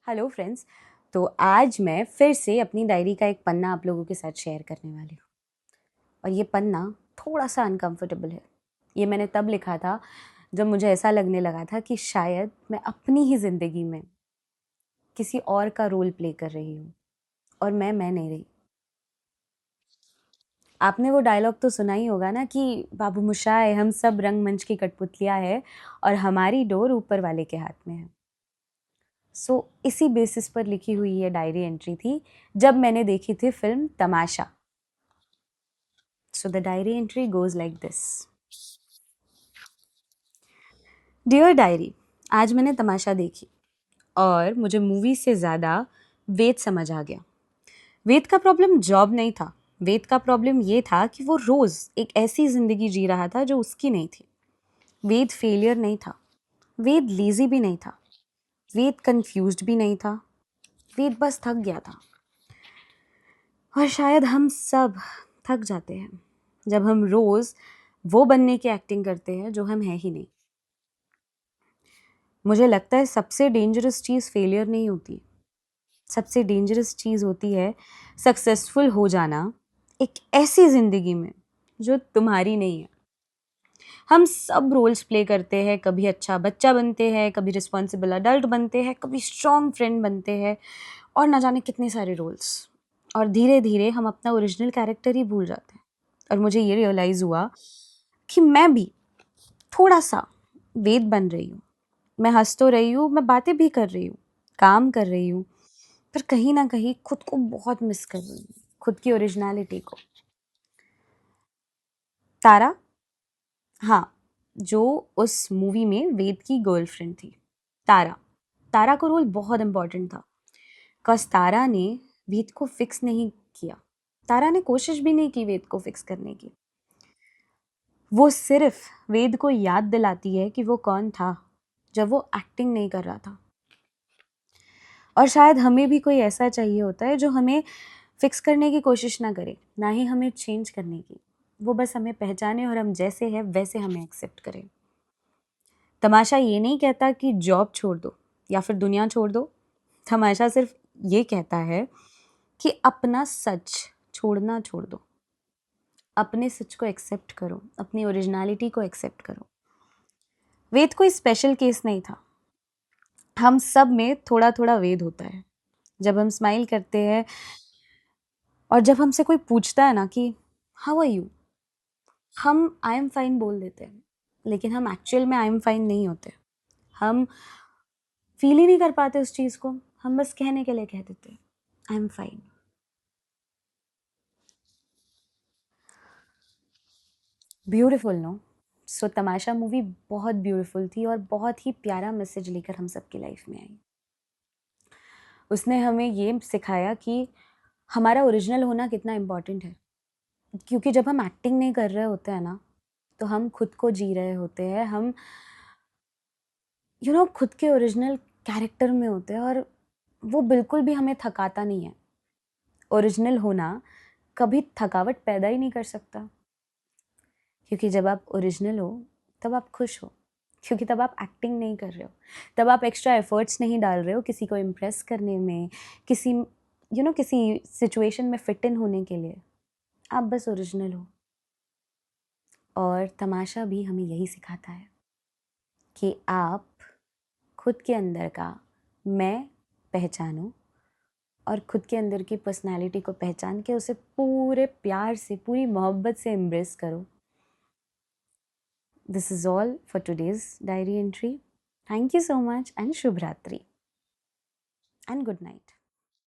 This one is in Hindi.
Hello friends. तो आज मैं फिर से अपनी डायरी का एक पन्ना आप लोगों के साथ शेयर करने वाली हूँ। और ये पन्ना थोड़ा सा अनकंफर्टेबल है। ये मैंने तब लिखा था जब मुझे ऐसा लगने लगा था कि शायद मैं अपनी ही ज़िंदगी में किसी और का रोल प्ले कर रही हूँ और मैं नहीं रही। आपने वो डायलॉग तो सुना ही होगा ना कि बाबू मोशाय हम सब रंगमंच की कठपुतलियाँ है और हमारी डोर ऊपर वाले के हाथ में है। इसी बेसिस पर लिखी हुई ये डायरी एंट्री थी जब मैंने देखी थी film Tamasha. The diary entry goes like this. Dear diary, आज मैंने तमाशा देखी और मुझे मूवी से ज़्यादा वेद समझ आ गया। वेद का प्रॉब्लम जॉब नहीं था। वेद का प्रॉब्लम ये था कि वो रोज़ एक ऐसी ज़िंदगी जी रहा था जो उसकी नहीं थी। वेद फेलियर नहीं था। वेद लेज़ी भी नहीं था। वेद कंफ्यूज्ड भी नहीं था। वेद बस थक गया था। और शायद हम सब थक जाते हैं जब हम रोज़ वो बनने की एक्टिंग करते हैं जो हम हैं ही नहीं। मुझे लगता है सबसे डेंजरस चीज़ फेलियर नहीं होती। सबसे डेंजरस चीज़ होती है सक्सेसफुल हो जाना एक ऐसी ज़िंदगी में जो तुम्हारी नहीं है। हम सब रोल्स प्ले करते हैं, कभी अच्छा बच्चा बनते हैं, कभी रिस्पॉन्सिबल अडल्ट बनते हैं, कभी स्ट्रॉन्ग फ्रेंड बनते हैं और ना जाने कितने सारे रोल्स। और धीरे धीरे हम अपना ओरिजिनल कैरेक्टर ही भूल जाते हैं। और मुझे ये रियलाइज़ हुआ कि मैं भी थोड़ा सा वेद बन रही हूँ। मैं हंस तो रही हूँ, मैं बातें भी कर रही हूँ, काम कर रही हूँ, पर कहीं ना कहीं खुद को बहुत मिस कर रही हूँ, खुद की ओरिजिनलिटी को। तारा, हाँ, जो उस मूवी में वेद की गर्लफ्रेंड थी, तारा। तारा का रोल बहुत इम्पोर्टेंट था। कस तारा ने वेद को फिक्स नहीं किया। तारा ने कोशिश भी नहीं की वेद को फिक्स करने की। वो सिर्फ वेद को याद दिलाती है कि वो कौन था जब वो एक्टिंग नहीं कर रहा था। और शायद हमें भी कोई ऐसा चाहिए होता है जो हमें फिक्स करने की कोशिश ना करे, ना ही हमें चेंज करने की। वो बस हमें पहचाने और हम जैसे हैं वैसे हमें एक्सेप्ट करें। तमाशा ये नहीं कहता कि जॉब छोड़ दो या फिर दुनिया छोड़ दो। तमाशा सिर्फ ये कहता है कि अपना सच छोड़ना छोड़ दो। अपने सच को एक्सेप्ट करो, अपनी ओरिजिनलिटी को एक्सेप्ट करो। वेद कोई स्पेशल केस नहीं था। हम सब में थोड़ा थोड़ा वेद होता है। जब हम स्माइल करते हैं और जब हमसे कोई पूछता है ना कि हाउ आर यू, हम आई एम फाइन बोल देते हैं, लेकिन हम एक्चुअल में आई एम फाइन नहीं होते। हम फील ही नहीं कर पाते उस चीज़ को। हम बस कहने के लिए कह देते हैं I am fine. Beautiful no. Tamasha movie बहुत ब्यूटीफुल थी और बहुत ही प्यारा मैसेज लेकर हम सबकी लाइफ में आई। उसने हमें ये सिखाया कि हमारा ओरिजिनल होना कितना इम्पॉर्टेंट है। क्योंकि जब हम एक्टिंग नहीं कर रहे होते हैं ना, तो हम खुद को जी रहे होते हैं। हम खुद के ओरिजिनल कैरेक्टर में होते हैं और वो बिल्कुल भी हमें थकाता नहीं है। ओरिजिनल होना कभी थकावट पैदा ही नहीं कर सकता। क्योंकि जब आप ओरिजिनल हो तब आप खुश हो। क्योंकि तब आप एक्टिंग नहीं कर रहे हो, तब आप एक्स्ट्रा एफर्ट्स नहीं डाल रहे हो किसी को इम्प्रेस करने में, किसी सिचुएशन में फिट इन होने के लिए। आप बस ओरिजिनल हो। और तमाशा भी हमें यही सिखाता है कि आप खुद के अंदर का मैं पहचानो और खुद के अंदर की पर्सनालिटी को पहचान के उसे पूरे प्यार से, पूरी मोहब्बत से एम्ब्रेस करो। This is all for today's diary entry. Thank you so much and Shubh Ratri and good night.